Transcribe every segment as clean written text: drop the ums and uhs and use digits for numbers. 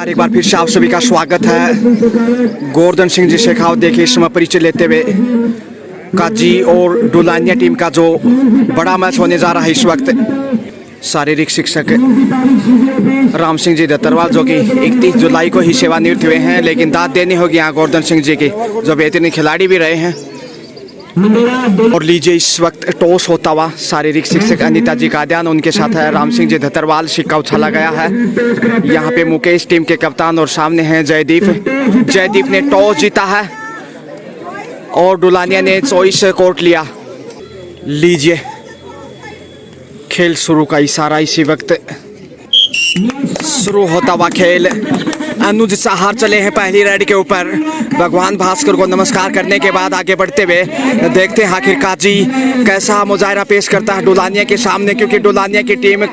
नमस्कार, एक बार फिर से आप सभी का स्वागत है। गोवर्धन सिंह जी शेखावत देखिए इस समय परिचय लेते हुए काजी और डुलानिया टीम का जो बड़ा मैच होने जा रहा है इस वक्त। शारीरिक शिक्षक राम सिंह जी दत्तरवाल जो कि 31 जुलाई को ही सेवानिवृत्त हुए हैं, लेकिन दाद देनी होगी यहाँ गोवर्धन सिंह जी की, जो बेहतरीन खिलाड़ी भी रहे हैं। और लीजिए इस वक्त टॉस होता हुआ शारीरिक शिक्षक अनिता जी काद्यान, उनके साथ है राम सिंह जी धतरवाल। सिक्का उछाला गया है। यहाँ पे मुकेश टीम के कप्तान और सामने हैं जयदीप। जयदीप ने टॉस जीता है और डुलानिया ने चॉइस कोर्ट लिया। लीजिए खेल शुरू का इशारा इसी वक्त शुरू होता हुआ खेल। अनुज सहार चले हैं पहली रेड के ऊपर। भगवान भास्कर को नमस्कार करने के बाद आगे बढ़ते हुए देखते हैं आखिर काजी कैसा मुजाहरा पेश करता है डुलानिया के सामने, क्योंकि डुलानिया की टीम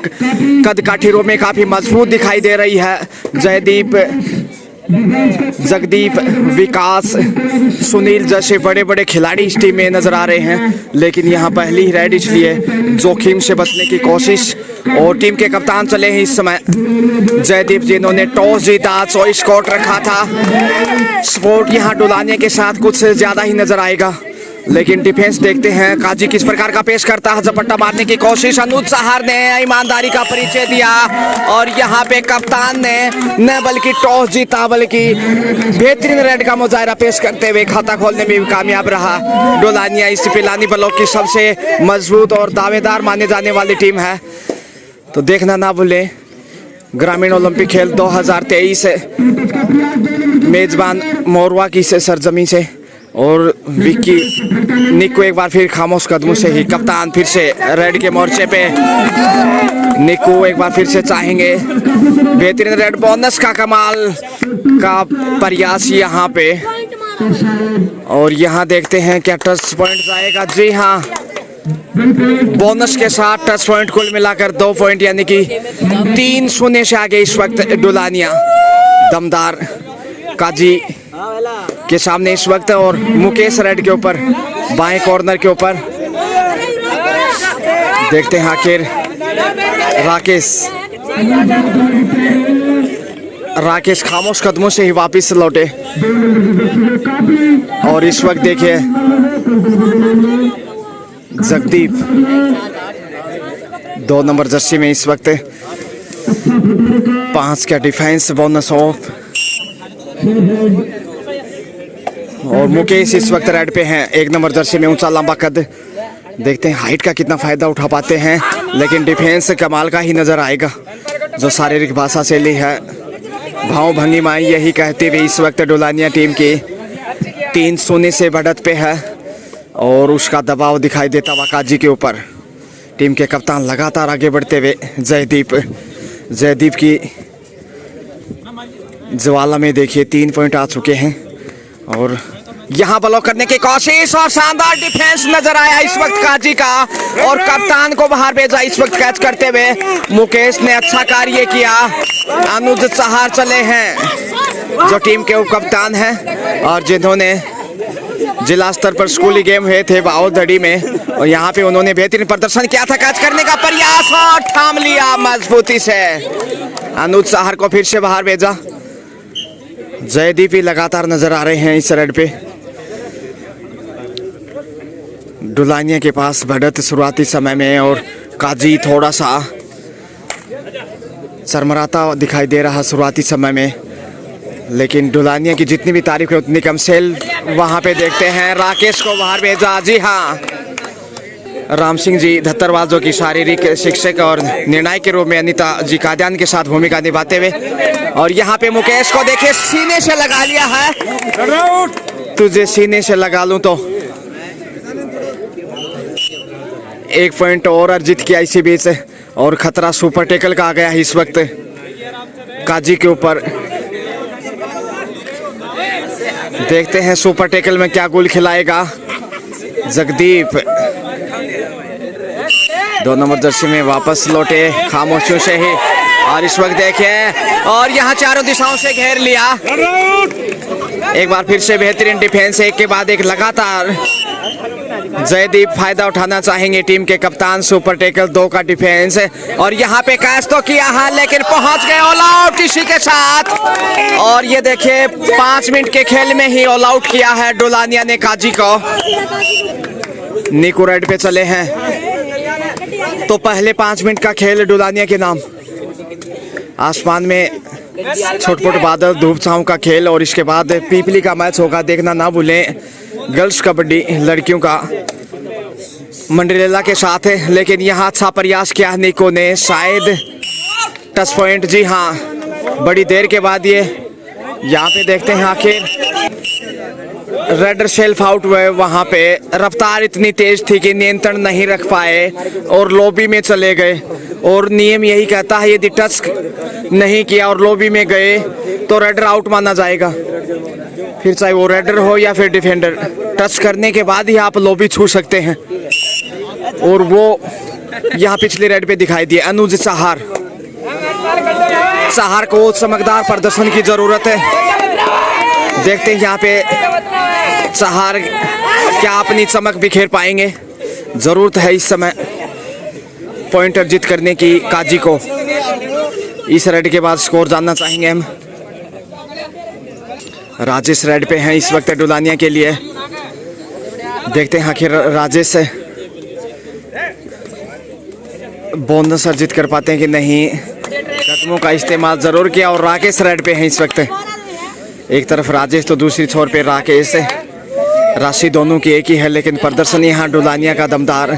कद काठिरों में काफ़ी मजबूत दिखाई दे रही है। जयदीप, जगदीप, विकास, सुनील जैसे बड़े बड़े खिलाड़ी इस टीम में नजर आ रहे हैं, लेकिन यहाँ पहली ही रेड इसलिए जोखिम से बचने की कोशिश। और टीम के कप्तान चले हैं इस समय जयदीप, जिन्होंने टॉस जीता, चॉइस कोर्ट रखा था। स्पोर्ट यहाँ डुलानिया के साथ कुछ ज्यादा ही नजर आएगा, लेकिन डिफेंस देखते हैं काजी किस प्रकार का पेश करता है। झपट्टा मारने की कोशिश, अनुज सहार ने ईमानदारी का परिचय दिया और यहाँ पे कप्तान ने न बल्कि टॉस जीता बल्कि बेहतरीन रेड का मुजाहरा पेश करते हुए खाता खोलने में भी कामयाब रहा। डुलानिया इस पिलानी ब्लॉक की सबसे मजबूत और दावेदार माने जाने वाली टीम है। तो देखना ना भूलें ग्रामीण ओलंपिक खेल 2023 मेजबान मोरवा की से सरजमी से। और विक्की निक्कू एक बार फिर खामोश कदमों से ही कप्तान, फिर से रेड के मोर्चे पे निक्कू एक बार फिर से चाहेंगे बेहतरीन रेड बोनस का कमाल का प्रयास यहाँ पे। और यहाँ देखते हैं क्या टच पॉइंट जाएगा। जी हाँ, बोनस के साथ टच पॉइंट कुल मिलाकर 2 पॉइंट, यानी कि 3-0 से आगे इस वक्त डुलानिया। दमदार काजी के सामने इस वक्त और मुकेश रेड के ऊपर बाएं कॉर्नर के ऊपर। देखते हैं आखिर राकेश खामोश कदमों से ही वापस लौटे। और इस वक्त देखिए जगदीप 2 नंबर जर्सी में इस वक्त 5 का डिफेंस बोनस ऑफ। और मुकेश इस वक्त रेड पे हैं 1 नंबर जर्सी में, ऊंचा लंबा कद। देखते हैं हाइट का कितना फायदा उठा पाते हैं, लेकिन डिफेंस कमाल का ही नजर आएगा। जो शारीरिक भाषा शैली है, भाव भंगी माई यही कहते हुए इस वक्त डुलानिया टीम की 3-0 से बढ़त पे है और उसका दबाव दिखाई देता वाकाजी के ऊपर। टीम के कप्तान लगातार आगे बढ़ते हुए जयदीप की ज्वाला में देखिए 3 पॉइंट आ चुके हैं। और यहाँ ब्लॉक करने की कोशिश और शानदार डिफेंस नजर आया इस वक्त काजी का, और कप्तान को बाहर भेजा इस वक्त कैच करते हुए। मुकेश ने अच्छा कार्य किया। अनुज सहार चले हैं जो टीम के उप कप्तान हैं और जिन्होंने जिला स्तर पर स्कूली गेम हुए थे बाओदड़ी में, और यहाँ पे उन्होंने बेहतरीन प्रदर्शन किया था। कैच करने का प्रयास और थाम लिया मजबूती से। अनुज सहार को फिर से बाहर भेजा। जयदीप भी लगातार नजर आ रहे हैं इस रेड पे। डुलानिया के पास बढ़त शुरुआती समय में और काजी थोड़ा सा शर्मराता दिखाई दे रहा शुरुआती समय में, लेकिन डुलानिया की जितनी भी तारीफ है उतनी कम। सेल वहां पे देखते हैं राकेश को बाहर भेजा। जी हाँ, राम सिंह जी धतरवाल जो कि शारीरिक शिक्षक और निर्णायक के रूप में अनिता जी काद्यान के साथ भूमिका निभाते हुए। और यहाँ पे मुकेश को देखिए सीने से लगा लिया है। तुझे सीने से लगा लूं तो 1 पॉइंट और अर्जित किया इसी बीच। और खतरा सुपर टेकल का आ गया है इस वक्त काजी के ऊपर। देखते हैं सुपर टेकल में क्या गोल खिलाएगा जगदीप। 2 नंबर जर्सी में वापस लौटे खामोशियों से ही। और इस वक्त देखिए, और यहाँ चारों दिशाओं से घेर लिया। एक बार फिर से बेहतरीन डिफेंस, एक के बाद एक लगातार जयदीप फायदा उठाना चाहेंगे, टीम के कप्तान। सुपर टैकल 2 का डिफेंस और यहाँ पे कैच तो किया है लेकिन पहुंच गए ऑल आउट इसी के साथ। और ये देखिए 5 मिनट के खेल में ही ऑल आउट किया है डोलानिया ने काजी को। निको रेड पे चले हैं तो पहले 5 मिनट का खेल डोलानिया के नाम। आसमान में छोट-छोट बादल, धूप छांव का खेल और इसके बाद पीपली का मैच होगा, देखना ना भूलें। गर्ल्स कबड्डी लड़कियों का मंडरेला के साथ है, लेकिन यहाँ अच्छा प्रयास किया निको ने, शायद टच पॉइंट। जी हाँ, बड़ी देर के बाद ये यहाँ पे देखते हैं आखिर रेडर सेल्फ आउट हुए। वहाँ पे रफ्तार इतनी तेज थी कि नियंत्रण नहीं रख पाए और लॉबी में चले गए। और नियम यही कहता है यदि टच नहीं किया और लॉबी में गए तो रेडर आउट माना जाएगा, फिर चाहे वो रेडर हो या फिर डिफेंडर। टच करने के बाद ही आप लॉबी छू सकते हैं। और वो यहाँ पिछले रेड पे दिखाई दिए अनुज चाहर। चाहर को चमकदार प्रदर्शन की जरूरत है। देखते हैं यहाँ पे चाहर क्या अपनी चमक बिखेर पाएंगे। जरूरत है इस समय पॉइंट अर्जित करने की काजी को। इस रेड के बाद स्कोर जानना चाहेंगे हम। राजेश रेड पे हैं इस वक्त डोलानिया के लिए। देखते हैं आखिर राजेश बोनस अर्जित कर पाते हैं कि नहीं। कदमों का इस्तेमाल जरूर किया और राकेश रेड पे हैं इस वक्त। एक तरफ राजेश तो दूसरी छोर पे राकेश। राशि दोनों की एक ही है, लेकिन प्रदर्शन यहाँ डोलानिया का दमदार।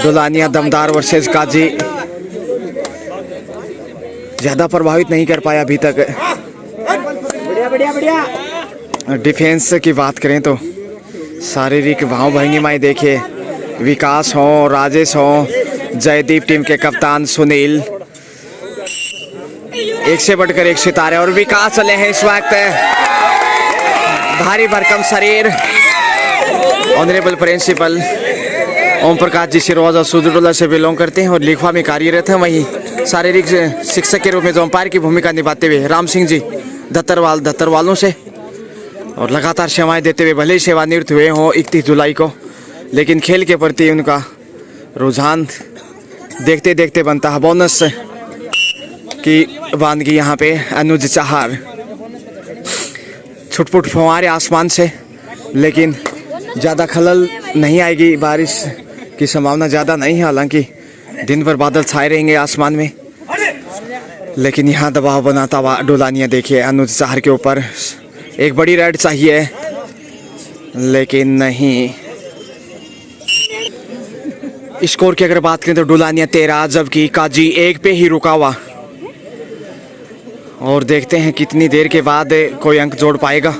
डोलानिया दमदार वर्सेस काजी ज्यादा प्रभावित नहीं कर पाया अभी तक। डिफेंस की बात करें तो शारीरिक भाव भंगिमाएं देखिए, विकास हो, राजेश हो, जयदीप टीम के कप्तान, सुनील, एक से बढ़कर एक सितारे और विकास चले हैं इस वक्त। भारी भरकम शरीर। ऑनरेबल प्रिंसिपल ओम प्रकाश जी सिरवाजा सुजडोला से बिलोंग करते हैं और लिखवा में कार्यरत हैं। वहीं शारीरिक शिक्षक के रूप में जो अंपायर की भूमिका निभाते हुए राम सिंह जी दत्तरवालों से और लगातार सेवाएं देते हुए भले ही सेवानिवृत्त हुए हों 31 जुलाई को, लेकिन खेल के प्रति उनका रुझान देखते देखते बनता है बोनस की वानगी। यहाँ पे अनुज चाहर छुटपुट फुहारे आसमान से, लेकिन ज़्यादा खलल नहीं आएगी। बारिश की संभावना ज़्यादा नहीं है, हालांकि दिन भर बादल छाए रहेंगे आसमान में। लेकिन यहाँ दबाव बनाता हुआ डोलानिया देखिए अनुज चाहर के ऊपर। एक बड़ी रेड चाहिए लेकिन नहीं। स्कोर की अगर बात करें तो डोलानिया 13 जबकि काजी 1 पे ही रुका हुआ। और देखते हैं कितनी देर के बाद कोई अंक जोड़ पाएगा।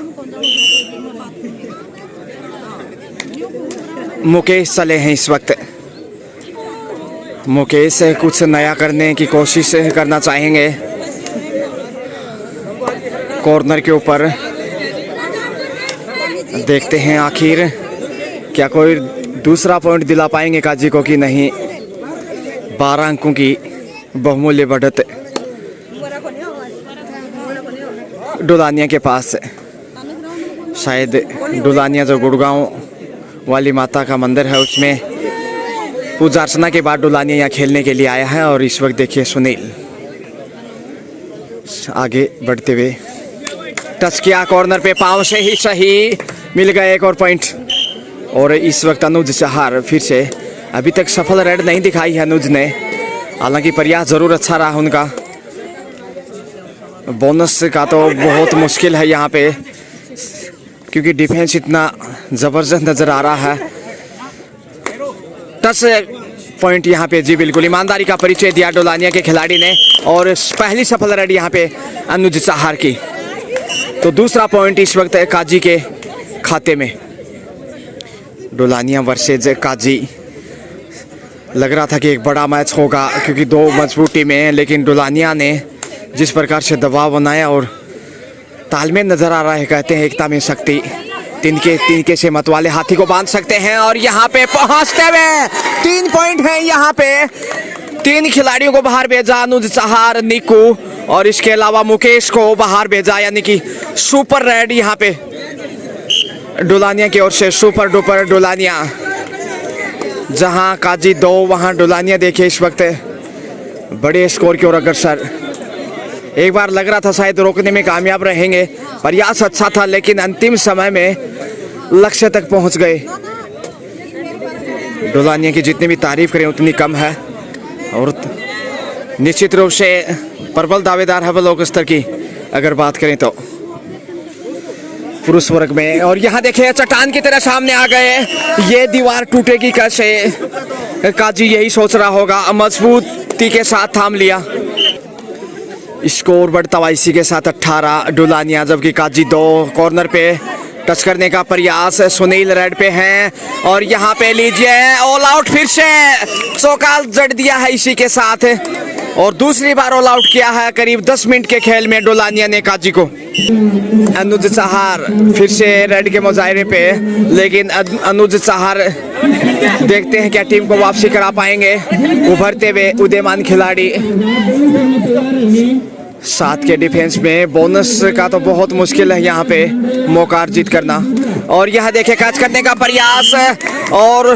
मुकेश चले हैं इस वक्त। मुकेश कुछ नया करने की कोशिश करना चाहेंगे कॉर्नर के ऊपर। देखते हैं आखिर क्या कोई दूसरा पॉइंट दिला पाएंगे काजी को कि नहीं। 12 अंकों की बहुमूल्य बढ़त डोलानिया के पास। शायद डोलानिया जो गुड़गांव वाली माता का मंदिर है उसमें पूजा अर्चना के बाद डोलानिया यहाँ खेलने के लिए आया है। और इस वक्त देखिए सुनील आगे बढ़ते हुए टच किया कॉर्नर पे, पाँव से ही सही, मिल गया एक और पॉइंट। और इस वक्त अनुज चाहर फिर से, अभी तक सफल रेड नहीं दिखाई है अनुज ने, हालांकि प्रयास जरूर अच्छा रहा उनका। बोनस का तो बहुत मुश्किल है यहाँ पे क्योंकि डिफेंस इतना ज़बरदस्त नज़र आ रहा है। टच पॉइंट यहाँ पे, जी बिल्कुल ईमानदारी का परिचय दिया डोलानिया के खिलाड़ी ने और पहली सफल रेड यहाँ पे अनुज चाहर की। तो दूसरा पॉइंट इस वक्त काजी के खाते में। डोलानिया वर्सेज काजी, लग रहा था कि एक बड़ा मैच होगा क्योंकि 2 मजबूत टीमें हैं, लेकिन डोलानिया ने जिस प्रकार से दबाव बनाया और तालमेल नजर आ रहा है। कहते हैं एकता में शक्ति, तिनके से मतवाले हाथी को बांध सकते हैं। और यहाँ पे पहुंचते हुए 3 पॉइंट हैं यहाँ पे। 3 खिलाड़ियों को बाहर भेजा, अनुज चाहर, निकू और इसके अलावा मुकेश को बाहर भेजा, यानी कि सुपर रेड यहाँ पे डुलानिया की ओर से सुपर डुपर डुलानिया, जहां काजी 2 वहां डुलानिया। देखिए इस वक्त बड़े स्कोर की ओर अग्रसर। एक बार लग रहा था शायद रोकने में कामयाब रहेंगे, प्रयास अच्छा था लेकिन अंतिम समय में लक्ष्य तक पहुंच गए। डुलानिया की जितनी भी तारीफ करें उतनी कम है और निश्चित रूप से प्रबल दावेदार है लोक स्तर की अगर बात करें तो पुरुष वर्ग में। और यहाँ देखिए चट्टान की तरह सामने आ गए, ये दीवार टूटेगी कैसे, काजी यही सोच रहा होगा, मजबूती के साथ थाम लिया। स्कोर बढ़ता हुआ इसी के साथ 18 डुलानिया, जबकि काजी 2 कॉर्नर पे टच करने का प्रयास। सुनील रेड पे हैं और यहाँ पे लीजिए ऑल आउट, फिर से चौका जड़ दिया है इसी के साथ और दूसरी बार ऑल आउट किया है करीब 10 मिनट के खेल में डुलानिया ने काजी को। अनुज चाहर फिर से रेड के मुजाहरे पे, लेकिन अनुज चाहर देखते हैं क्या टीम को वापसी करा पाएंगे। उभरते हुए उदीयमान खिलाड़ी 7 के डिफेंस में बोनस का तो बहुत मुश्किल है यहाँ पे मौका अर्जित करना। और यह देखे कैच करने का प्रयास और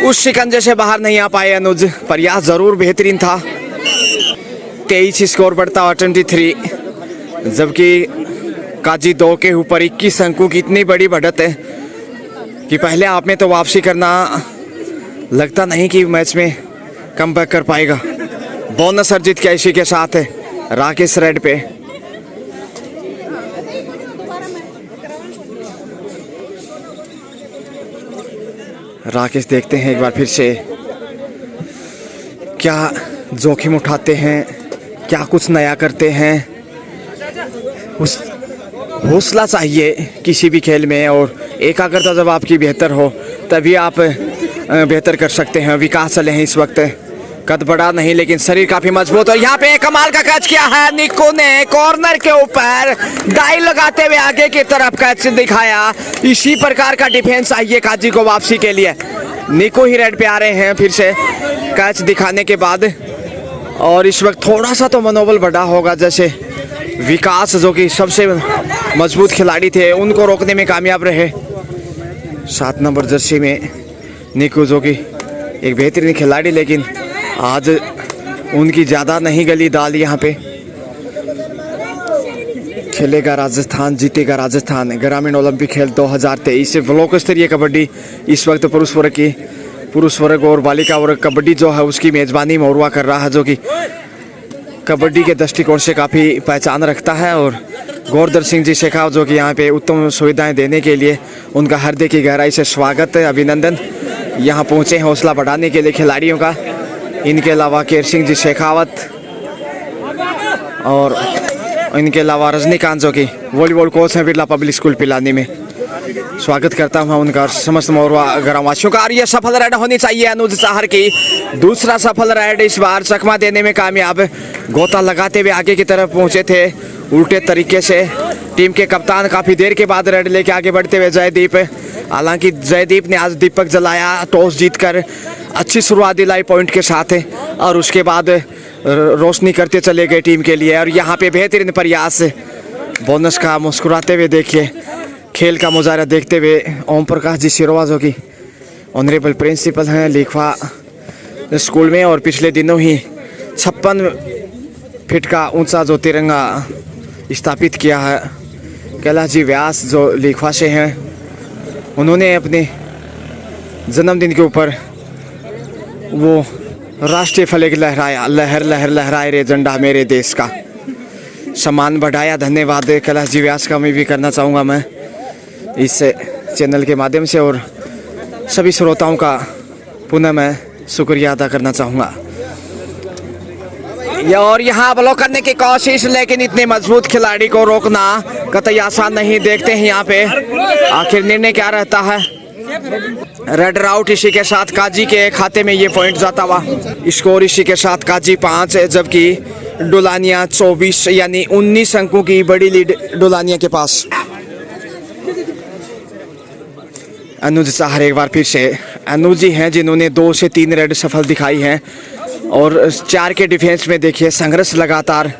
उस शिकंजे से बाहर नहीं आ पाए अनुज। प्रयास जरूर बेहतरीन था। 23 स्कोर बढ़ता हुआ 23, जबकि काजी 2 के ऊपर 21 अंकों की इतनी बड़ी बढ़त है कि पहले आप में तो वापसी करना लगता नहीं कि मैच में कमबैक कर पाएगा। बोनस अर्जित किया इसी के साथ है राकेश रेड पे। राकेश देखते हैं एक बार फिर से क्या जोखिम उठाते हैं, क्या कुछ नया करते हैं। उस हौसला चाहिए किसी भी खेल में और एकाग्रता जब आपकी बेहतर हो तभी आप बेहतर कर सकते हैं। विकास चले हैं इस वक्त, कद बड़ा नहीं लेकिन शरीर काफी मजबूत। और यहाँ पे कमाल का कैच किया है निको ने, कॉर्नर के ऊपर डाई लगाते हुए आगे की तरफ कैच दिखाया। इसी प्रकार का डिफेंस चाहिए काजी को वापसी के लिए। निको ही रेड पे आ रहे हैं फिर से कैच दिखाने के बाद। और इस वक्त थोड़ा सा तो मनोबल बढ़ा होगा, जैसे विकास जो कि सबसे मजबूत खिलाड़ी थे उनको रोकने में कामयाब रहे। 7 नंबर जर्सी में निको जो कि एक बेहतरीन खिलाड़ी, लेकिन आज उनकी ज़्यादा नहीं गली दाल। यहाँ पे खेलेगा राजस्थान, जीतेगा राजस्थान। ग्रामीण ओलंपिक खेल 2023 ब्लॉक स्तरीय कबड्डी इस वक्त पुरुष वर्ग और बालिका वर्ग कबड्डी जो है उसकी मेज़बानी मोरवा कर रहा है, जो कि कबड्डी के दृष्टिकोण से काफ़ी पहचान रखता है। और गोवर्धन सिंह जी शेखावत जो कि यहाँ पे उत्तम सुविधाएं देने के लिए उनका हृदय की गहराई से स्वागत है, अभिनंदन। यहाँ पहुँचे हौसला बढ़ाने के लिए खिलाड़ियों का। इनके अलावा केर सिंह जी शेखावत और इनके अलावा रजनीकांत जो कि वॉलीबॉल कोच हैं बिरला पब्लिक स्कूल पिलानी में। स्वागत करता हूँ उनका समस्त मोरवा ग्रामवासियों का। और ये सफल राइड होनी चाहिए अनुज चाहर की। दूसरा सफल राइड इस बार चकमा देने में कामयाब। गोता लगाते हुए आगे की तरफ पहुँचे थे उल्टे तरीके से। टीम के कप्तान काफ़ी देर के बाद राइड लेके आगे बढ़ते हुए जयदीप। हालांकि जयदीप ने आज दीपक जलाया, टॉस जीतकर अच्छी शुरुआत दिलाई पॉइंट के साथ और उसके बाद रोशनी करते चले गए टीम के लिए। और यहाँ पे बेहतरीन प्रयास बोनस का मुस्कुराते हुए देखिए खेल का मुजाहरा देखते हुए ओम प्रकाश जी सिरोवा जो कि ऑनरेबल प्रिंसिपल हैं लिखवा स्कूल में, और पिछले दिनों ही 56 फीट का ऊंचा जो तिरंगा स्थापित किया है। कैलाश जी व्यास जो लिखवा से हैं, उन्होंने अपने जन्मदिन के ऊपर वो राष्ट्रीय फ्लैग लहराया, लहर लहर लहराए रे झंडा मेरे देश का। सम्मान बढ़ाया। धन्यवाद कैलाश जी व्यास का मैं भी करना चाहूँगा मैं इस चैनल के माध्यम से, और सभी श्रोताओं का पुनः मैं शुक्रिया अदा करना चाहूँगा। और यहाँ ब्लॉक करने की कोशिश, लेकिन इतने मजबूत खिलाड़ी को रोकना कतई आसान नहीं। देखते हैं यहाँ पे आखिर निर्णय क्या रहता है। रेड आउट इसी के साथ काजी के खाते में ये पॉइंट जाता हुआ। स्कोर इसी के साथ काजी 5 है, जबकि डुलानिया 24 यानी 19 अंकों की बड़ी लीड डुलानिया के पास। अनुज चाहर एक बार फिर से अनुज जी हैं जिन्होंने 2 से 3 रेड सफल दिखाई हैं, और 4 के डिफेंस में देखिए संघर्ष लगातार।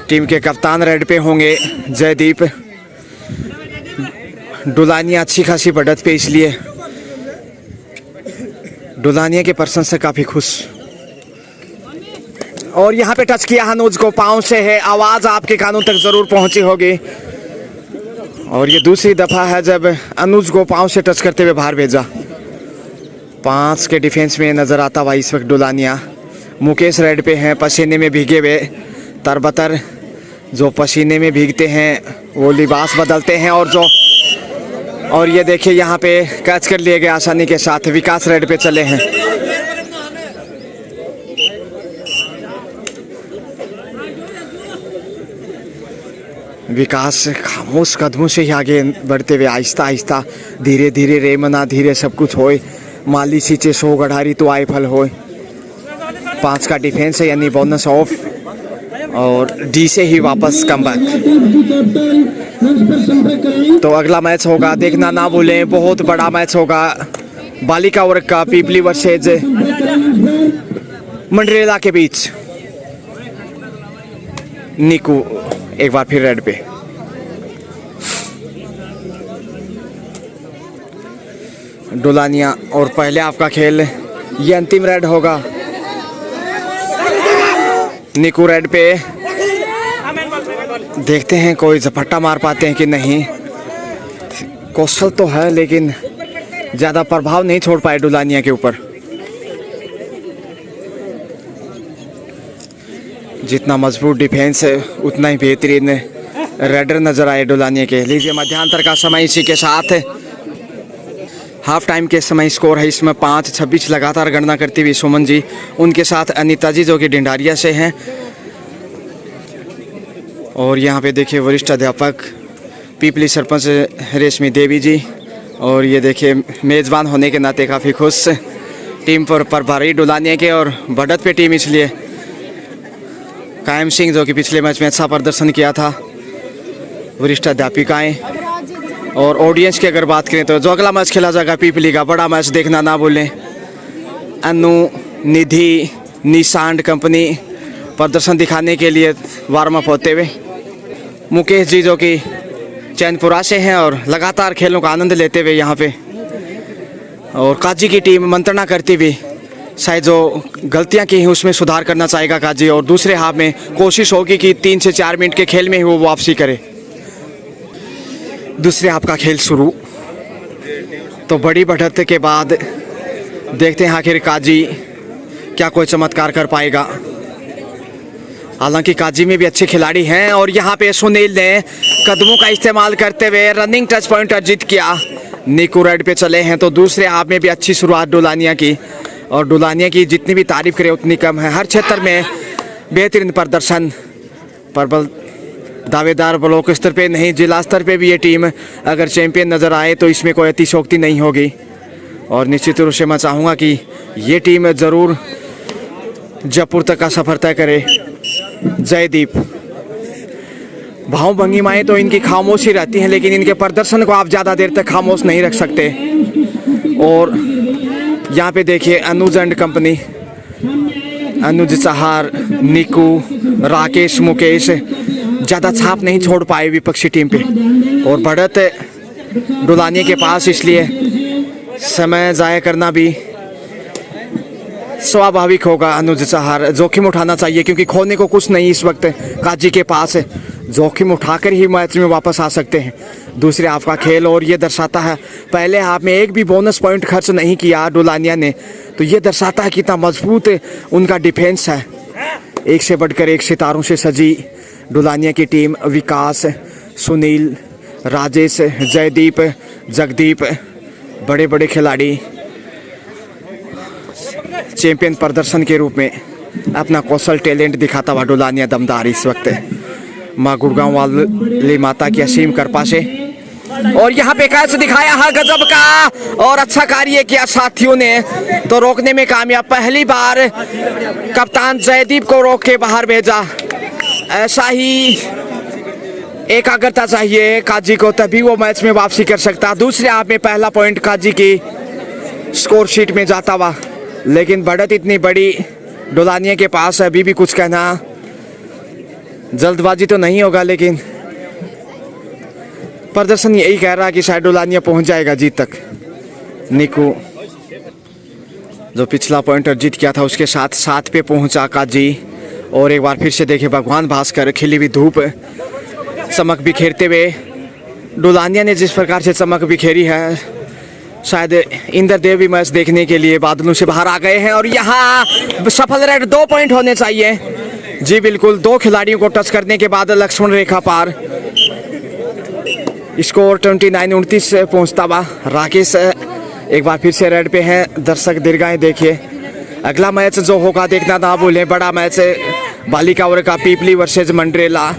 टीम के कप्तान रेड पे होंगे जयदीप। डुलानिया अच्छी खासी बढ़त पे, इसलिए डुलानिया के पर्सन से काफ़ी खुश। और यहाँ पे टच किया अनुज को, पाँव से है, आवाज़ आपके कानों तक ज़रूर पहुँची होगी। और ये दूसरी दफ़ा है जब अनुज को पाँव से टच करते हुए बाहर भेजा। 5 के डिफेंस में नज़र आता हुआ इस वक्त डुलानिया। मुकेश रेड पे हैं, पसीने में भीगे हुए तरबतर। जो पसीने में भीगते हैं वो लिबास बदलते हैं। और ये देखिए यहाँ पे कैच कर लिए गए आसानी के साथ। विकास रेड पे चले हैं। विकास खामोश कदमों से ही आगे बढ़ते हुए, आहिस्ता आहिस्ता, धीरे धीरे, रेमना धीरे सब कुछ होए। माली सींचे 100 गढ़ारी तो आए फल होए। 5 का डिफेंस है, यानी बोनस ऑफ, और डी से ही वापस कम बैक। तो अगला मैच होगा, देखना ना भूलें, बहुत बड़ा मैच होगा। बालिका वर्ग का पीपली वर्सेज मंडरेला के बीच। निकू एक बार फिर रेड पे। डुलानिया, और पहले आपका खेल ये अंतिम रेड होगा। निकू रेड पे, देखते हैं कोई झपट्टा मार पाते हैं कि नहीं। कौशल तो है लेकिन ज़्यादा प्रभाव नहीं छोड़ पाए डुलानिया के ऊपर। जितना मजबूत डिफेंस है उतना ही बेहतरीन रेडर नजर आए डुलानिया के। लीजिए मध्यांतर का समय इसी के साथ है। हाफ टाइम के समय स्कोर है इसमें 5-26 लगातार गणना करती हुई सुमन जी, उनके साथ अनीता जी जो कि ढिंढारिया से हैं। और यहाँ पे देखिए वरिष्ठ अध्यापक पीपली सरपंच रेशमी देवी जी। और ये देखिए मेज़बान होने के नाते काफ़ी खुश टीम पर प्रभारी डुलानिया के। और बढ़त पे टीम इसलिए कायम सिंह जो कि पिछले मैच में अच्छा प्रदर्शन किया था, वरिष्ठ अध्यापिकाएँ। और ऑडियंस की अगर बात करें तो जो अगला मैच खेला जाएगा पीपली का बड़ा मैच, देखना ना भूलें। अनु, निधि, निशांड कंपनी प्रदर्शन दिखाने के लिए वार्म अप होते हुए। मुकेश जी जो कि चैनपुरा से हैं और लगातार खेलों का आनंद लेते हुए यहाँ पे। और काजी की टीम मंत्रणा करती हुई, शायद जो गलतियाँ की हैं उसमें सुधार करना चाहेगा काजी। और दूसरे हाफ में कोशिश होगी कि 3 से 4 मिनट के खेल में ही वो वापसी करे। दूसरे हाफ का खेल शुरू। तो बड़ी बढ़त के बाद देखते हैं आखिर काजी क्या कोई चमत्कार कर पाएगा। हालांकि काजी में भी अच्छे खिलाड़ी हैं। और यहाँ पे सुनील ने कदमों का इस्तेमाल करते हुए रनिंग टच पॉइंट अर्जित किया। निकू रेड पे चले हैं। तो दूसरे हाफ में भी अच्छी शुरुआत डुलानिया की। और डुलानिया की जितनी भी तारीफ करें उतनी कम है। हर क्षेत्र में बेहतरीन प्रदर्शन। प्रबल दावेदार ब्लॉक स्तर पे नहीं, जिला स्तर पे भी ये टीम अगर चैंपियन नज़र आए तो इसमें कोई अतिशोक्ति नहीं होगी। और निश्चित रूप से मैं चाहूँगा कि ये टीम ज़रूर जयपुर तक का सफर तय करे। जयदीप, भाव भंगिमाएँ तो इनकी खामोशी रहती हैं, लेकिन इनके प्रदर्शन को आप ज़्यादा देर तक खामोश नहीं रख सकते। और यहाँ पे देखिए अनुज एंड कंपनी, अनुज चहार, निकू, राकेश, मुकेश ज़्यादा छाप नहीं छोड़ पाए विपक्षी टीम पे। और बढ़त डुलानिया के पास, इसलिए समय ज़ाया करना भी स्वाभाविक होगा। अनुज चहार, जोखिम उठाना चाहिए क्योंकि खोने को कुछ नहीं इस वक्त काजी के पास है। जोखिम उठाकर ही मैच में वापस आ सकते हैं। दूसरे हाफ का खेल, और ये दर्शाता है पहले हाफ में एक भी बोनस पॉइंट खर्च नहीं किया डुलानिया ने। तो ये दर्शाता है कितना मजबूत उनका डिफेंस है। एक से बढ़कर एक सितारों से सजी डुलानिया की टीम। विकास, सुनील, राजेश, जयदीप, जगदीप, बड़े बड़े खिलाड़ी चैंपियन प्रदर्शन के रूप में अपना कौशल टैलेंट दिखाता हुआ डुलानिया दमदार इस वक्त माँ गुड़गांव वाली माता की असीम कृपा से। और यहाँ पे कैच दिखाया है गजब का, और अच्छा कार्य किया साथियों ने तो रोकने में कामयाब। पहली बार कप्तान जयदीप को रोक के बाहर भेजा। ऐसा ही एकाग्रता चाहिए काजी को, तभी वो मैच में वापसी कर सकता। दूसरे हाफ में पहला पॉइंट काजी की स्कोर शीट में जाता हुआ, लेकिन बढ़त इतनी बड़ी डुलानिया के पास अभी भी कुछ कहना जल्दबाजी तो नहीं होगा, लेकिन प्रदर्शन यही कह रहा है कि शायद डुलानिया पहुंच जाएगा जीत तक। निकू जो पिछला पॉइंट जीत किया था उसके साथ 7 पे पहुंचा काजी। और एक बार फिर से देखे भगवान भास्कर, खिली हुई धूप चमक बिखेरते हुए डुलानिया ने जिस प्रकार से चमक बिखेरी है, शायद इंद्रदेव भी मैच देखने के लिए बादलों से बाहर आ गए हैं। और यहाँ सफल रेड, 2 पॉइंट होने चाहिए। जी बिल्कुल, 2 खिलाड़ियों को टच करने के बाद लक्ष्मण रेखा पार। स्कोर 29-29 पहुंचता हुआ। राकेश एक बार फिर से रेड पे है। दर्शक दीर्घाएं देखिए, अगला मैच जो होगा देखना ना भूलें। बड़ा मैच बालिका वर्ग का पीपली वर्सेज मंडरेला।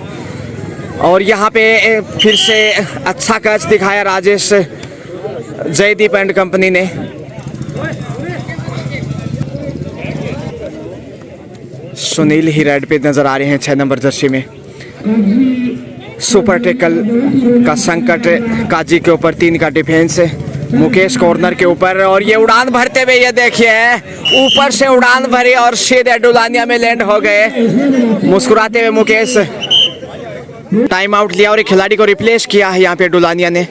और यहाँ पे फिर से अच्छा कैच दिखाया राजेश जयदीप एंड कंपनी ने। सुनील ही रेड पे नजर आ रहे हैं 6 नंबर जर्सी में। सुपर टैकल का संकट काजी के ऊपर, 3 का डिफेंस मुकेश कॉर्नर के ऊपर। और ये उड़ान भरते हुए ये देखिए, ऊपर से उड़ान भरी और सीधे डुलानिया में लैंड हो गए। मुस्कुराते हुए मुकेश टाइम आउट लिया और एक खिलाड़ी को रिप्लेस किया है यहाँ पे डुलानिया ने।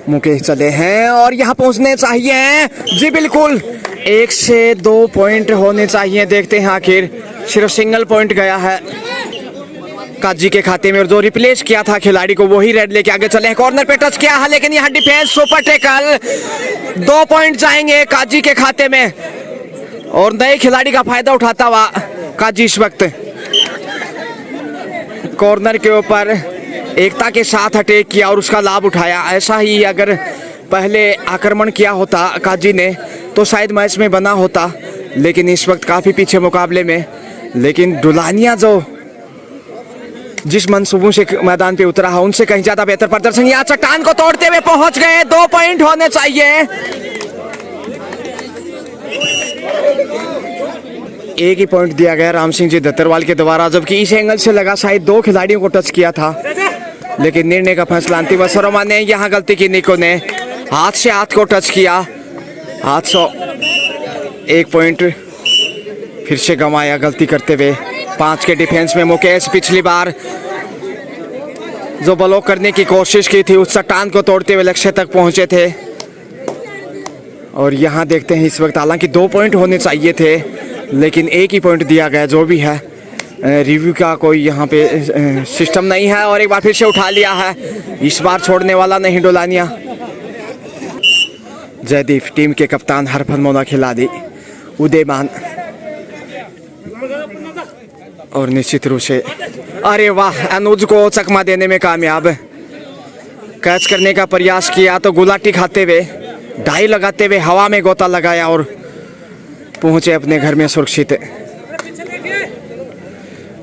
मुकेश चले हैं और यहाँ पहुंचने चाहिए। जी बिल्कुल, 1 से 2 पॉइंट होने चाहिए। देखते हैं आखिर, सिर्फ सिंगल पॉइंट गया है काजी के खाते में। और जो रिप्लेस किया था खिलाड़ी को वही रेड लेके आगे चले हैं। कॉर्नर पे टच किया है लेकिन यहाँ डिफेंस, सुपर टैकल, 2 पॉइंट जाएंगे काजी के खाते में। और नए खिलाड़ी का फायदा उठाता हुआ काजी इस वक्त कॉर्नर के ऊपर एकता के साथ अटैक किया और उसका लाभ उठाया। ऐसा ही अगर पहले आक्रमण किया होता काजी ने तो शायद मैच में बना होता, लेकिन इस वक्त काफ़ी पीछे मुकाबले में। लेकिन डुलानिया जो जिस मंसूबों से मैदान पे उतरा है उनसे कहीं ज़्यादा बेहतर प्रदर्शन। यहाँ चट्टान को तोड़ते हुए पहुंच गए। 2 पॉइंट होने चाहिए। एक ही पॉइंट दिया गया राम सिंह जी दत्तरवाल के द्वारा, जबकि इस एंगल से लगा शायद 2 खिलाड़ियों को टच किया था, लेकिन निर्णय का फैसला अंतिम असरमा ने। यहाँ गलती की निको ने, हाथ से हाथ को टच किया, हाथ से 1 पॉइंट फिर से गंवाया गलती करते हुए। 5 के डिफेंस में मुकेश पिछली बार जो ब्लॉक करने की कोशिश की थी उस चट्टान को तोड़ते हुए लक्ष्य तक पहुंचे थे। और यहाँ देखते हैं इस वक्त, हालांकि 2 पॉइंट होने चाहिए थे लेकिन 1 ही पॉइंट दिया गया। जो भी है रिव्यू का कोई यहाँ पे सिस्टम नहीं है। और एक बार फिर से उठा लिया है, इस बार छोड़ने वाला नहीं डुलानिया। जयदीप टीम के कप्तान, हरफनमौला खिलाड़ी उदयमान। और निश्चित रूप से, अरे वाह, अनुज को चकमा देने में कामयाब। कैच करने का प्रयास किया तो गुलाटी खाते हुए, ढाई लगाते हुए हवा में गोता लगाया और पहुंचे अपने घर में सुरक्षित।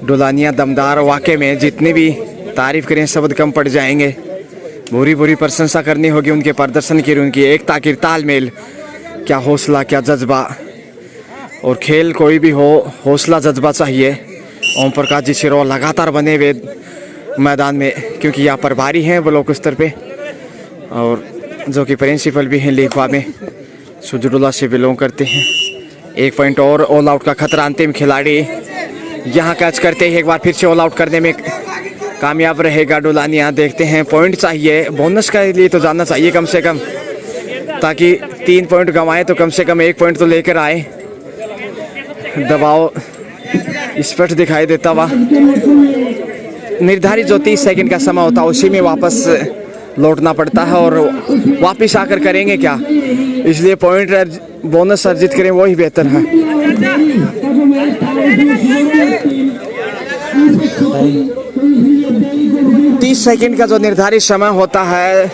डुलानिया दमदार, वाकई में जितनी भी तारीफ करें शब्द कम पड़ जाएंगे। बुरी बुरी प्रशंसा करनी होगी उनके प्रदर्शन की, उनकी एकता की, तालमेल, क्या हौसला, क्या जज्बा। और खेल कोई भी हो, हौसला जज्बा चाहिए। ओम प्रकाश जी सिरो लगातार बने हुए मैदान में, क्योंकि यहाँ पर भारी हैं ब्लॉक स्तर पे, और जो कि प्रिंसिपल भी हैं लीगवा में, सुजडुला से बिलोंग करते हैं। 1 पॉइंट और, ऑल आउट का खतरा। अंतिम खिलाड़ी यहाँ कैच करते ही एक बार फिर से ऑल आउट करने में कामयाब रहेगा डुलानिया। देखते हैं, पॉइंट चाहिए, बोनस के लिए तो जाना चाहिए कम से कम, ताकि 3 पॉइंट गंवाएं तो कम से कम 1 पॉइंट तो लेकर आए। दबाव स्पष्ट दिखाई देता हुआ। निर्धारित जो 30 सेकंड का समय होता है उसी में वापस लौटना पड़ता है, और वापस आकर करेंगे क्या, इसलिए पॉइंट बोनस अर्जित करें वही बेहतर है। 30 सेकंड का जो निर्धारित समय होता है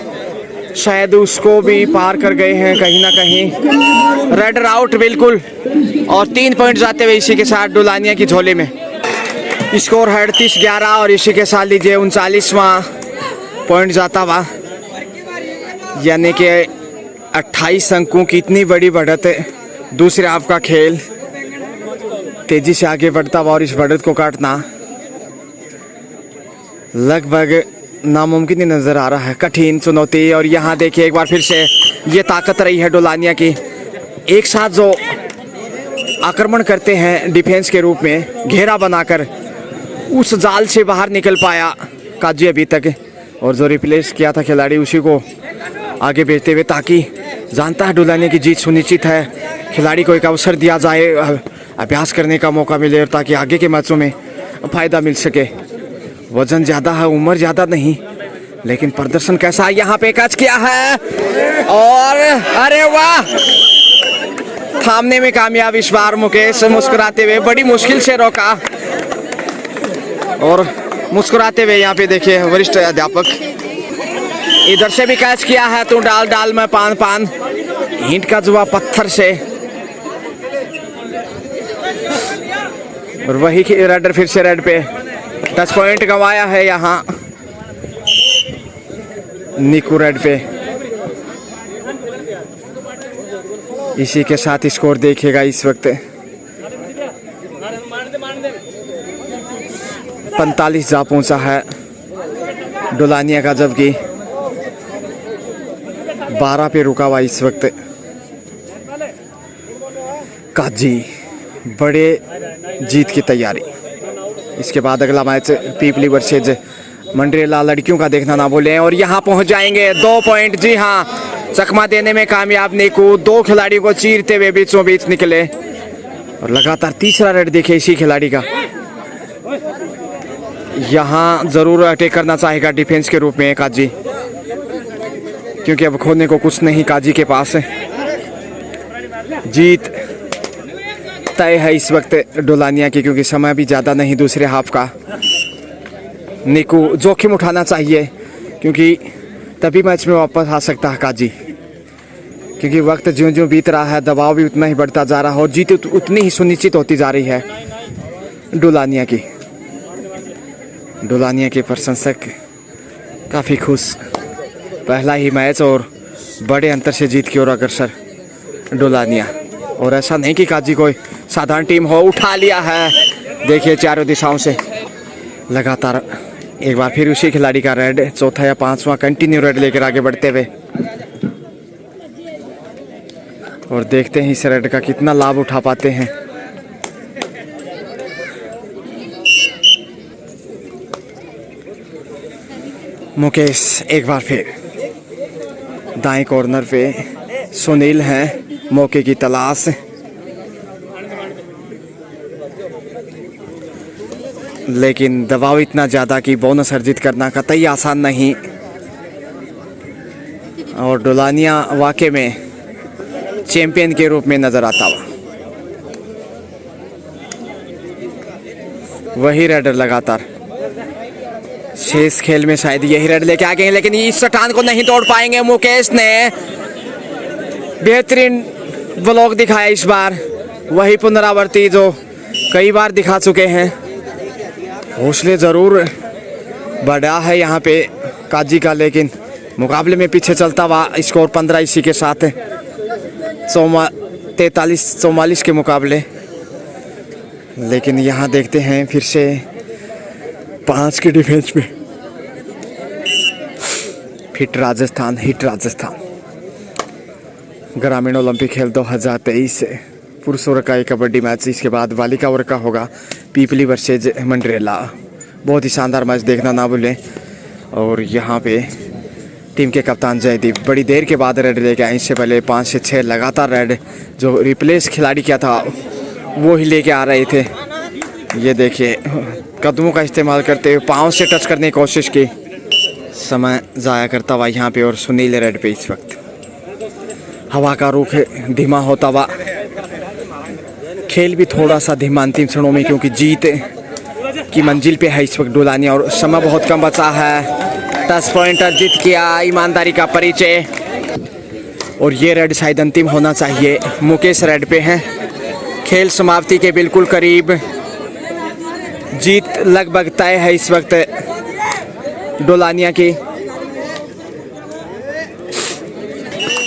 शायद उसको भी पार कर गए हैं कहीं ना कहीं। रेडर आउट बिल्कुल, और 3 पॉइंट जाते हुए इसी के साथ डुलानिया की झोली में। स्कोर है 38-11 और इसी के साथ लीजिए 39वां पॉइंट जाता हुआ, यानी कि 28 अंकों की इतनी बड़ी बढ़त है। दूसरे हाफ का खेल तेजी से आगे बढ़ता हुआ और इस बढ़त को काटना लगभग नामुमकिन ही नजर आ रहा है, कठिन चुनौती। और यहाँ देखिए एक बार फिर से ये ताकत रही है डुलानिया की, एक साथ जो आक्रमण करते हैं डिफेंस के रूप में, घेरा बनाकर उस जाल से बाहर निकल पाया काजी अभी तक। और जो रिप्लेस किया था खिलाड़ी उसी को आगे भेजते हुए, ताकि जानता है डुलानिया की जीत सुनिश्चित है। खिलाड़ी को एक अवसर दिया जाए, अभ्यास करने का मौका मिले, और ताकि आगे के मैचों में फ़ायदा मिल सके। वजन ज़्यादा है, उम्र ज़्यादा नहीं, लेकिन प्रदर्शन कैसा है। यहाँ पे कैच किया है और अरे वाह, थामने में कामयाब इस बार मुकेश। मुस्कुराते हुए, बड़ी मुश्किल से रोका और मुस्कुराते हुए यहाँ पे देखिए वरिष्ठ अध्यापक। इधर से भी कैच किया है, तो डाल में पान पान, ईंट का जवाब पत्थर से, और वही रेडर फिर से रेड पे टच पॉइंट गंवाया है यहाँ निकू रेड पे। इसी के साथ स्कोर देखिएगा इस वक्त 45 जा पहुंचा है डुलानिया का, जबकि 12 पे रुका हुआ इस वक्त काजी। बड़े जीत की तैयारी। इसके बाद अगला मैच पीपली वर्सेज मंडरेला लड़कियों का देखना ना भूलें, और यहाँ पहुंच जाएंगे 2 पॉइंट। जी हाँ, चकमा देने में कामयाब निकू, 2 खिलाड़ियों को चीरते हुए बीचों बीच निकले, और लगातार तीसरा रेड देखे इसी खिलाड़ी का। यहाँ जरूर अटैक करना चाहेगा डिफेंस के रूप में काजी, क्योंकि अब खोने को कुछ नहीं काजी के पास है। जीत तय है इस वक्त डुलानिया की, क्योंकि समय भी ज़्यादा नहीं दूसरे हाफ का। निकू जोखिम उठाना चाहिए, क्योंकि तभी मैच में वापस आ सकता है काजी, क्योंकि वक्त ज्यों ज्यों बीत रहा है दबाव भी उतना ही बढ़ता जा रहा है, और जीत उतनी ही सुनिश्चित होती जा रही है डुलानिया की। डुलानिया के प्रशंसक काफ़ी खुश। पहला ही मैच और बड़े अंतर से जीत की ओर अग्रसर डुलानिया, और ऐसा नहीं कि काजी कोई साधारण टीम हो। उठा लिया है, देखिए चारों दिशाओं से लगातार एक बार फिर उसी खिलाड़ी का रेड, चौथा या 5वां कंटिन्यू रेड लेकर आगे बढ़ते हुए, और देखते हैं इस रेड का कितना लाभ उठा पाते हैं। मुकेश एक बार फिर दाएं कॉर्नर पे, सुनील हैं मौके की तलाश, लेकिन दबाव इतना ज़्यादा कि बोनस अर्जित करना कतई आसान नहीं, और डुलानिया वाकई में चैंपियन के रूप में नजर आता हुआ। वही रेडर लगातार शेष खेल में शायद यही रेड लेके आ गए, लेकिन इस चट्टान को नहीं तोड़ पाएंगे। मुकेश ने बेहतरीन ब्लॉक दिखाया इस बार, वही पुनरावृत्ति जो कई बार दिखा चुके हैं। हौसले ज़रूर बढ़ा है यहाँ पे काजी का, लेकिन मुकाबले में पीछे चलता हुआ। स्कोर 15 इसी के साथ 43-44 के मुकाबले, लेकिन यहाँ देखते हैं फिर से 5 के डिफेंस में हिट राजस्थान ग्रामीण ओलंपिक खेल 2023 पुरुष वर्ग का एक कबड्डी मैच। इसके बाद बालिका वर्ग का होगा पीपली वर्सेज मंडरेला। बहुत ही शानदार मैच देखना ना भूलें। और यहाँ पे टीम के कप्तान जयदीप बड़ी देर के बाद रेड लेके आए। इससे पहले 5 से 6 लगातार रेड जो रिप्लेस खिलाड़ी किया था वो ही लेके आ रहे थे। ये देखिए कदमों का इस्तेमाल करते हुए पाँव से टच करने की कोशिश की, समय ज़ाया करता हुआ यहाँ पे। और सुनील रेड पे इस वक्त हवा का रुख धीमा होता हुआ, खेल भी थोड़ा सा धीमा अंतिम क्षणों में, क्योंकि जीत की मंजिल पे है इस वक्त डुलानिया और समय बहुत कम बचा है। टच पॉइंट अर्जित किया, ईमानदारी का परिचय। और ये रेड शायद अंतिम होना चाहिए। मुकेश रेड पे हैं, खेल समाप्ति के बिल्कुल करीब, जीत लगभग तय है इस वक्त डुलानिया की।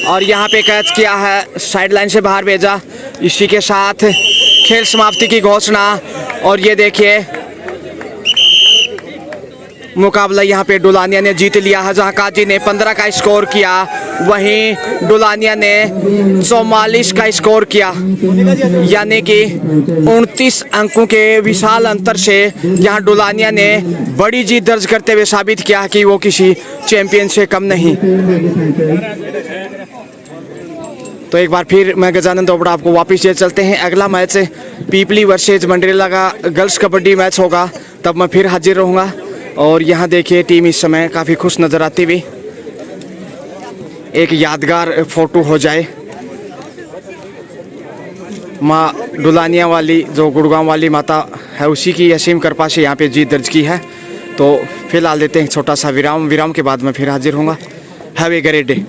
और यहाँ पे कैच किया है, साइड लाइन से बाहर भेजा। इसी के साथ खेल समाप्ति की घोषणा। और ये देखिए मुकाबला यहाँ पे डुलानिया ने जीत लिया है, जहाँ काजी ने 15 का स्कोर किया। वहीं डुलानिया ने 44 का स्कोर किया, यानी कि 29 अंकों के विशाल अंतर से यहाँ डुलानिया ने बड़ी जीत दर्ज करते हुए साबित किया कि वो किसी चैंपियन से कम नहीं। तो एक बार फिर मैं गजानंद ओबड़ा आपको वापस ले चलते हैं। अगला मैच पीपली वर्सेज मंडरेला का गर्ल्स कबड्डी मैच होगा, तब मैं फिर हाजिर रहूँगा। और यहाँ देखिए टीम इस समय काफ़ी खुश नज़र आती हुई, एक यादगार फोटो हो जाए। माँ डुलानिया वाली जो गुड़गांव वाली माता है उसी की असीम कृपा से यहाँ पे जीत दर्ज की है। तो फिलहाल देते हैं छोटा सा विराम के बाद मैं फिर हाजिर होऊंगा। Have a great day.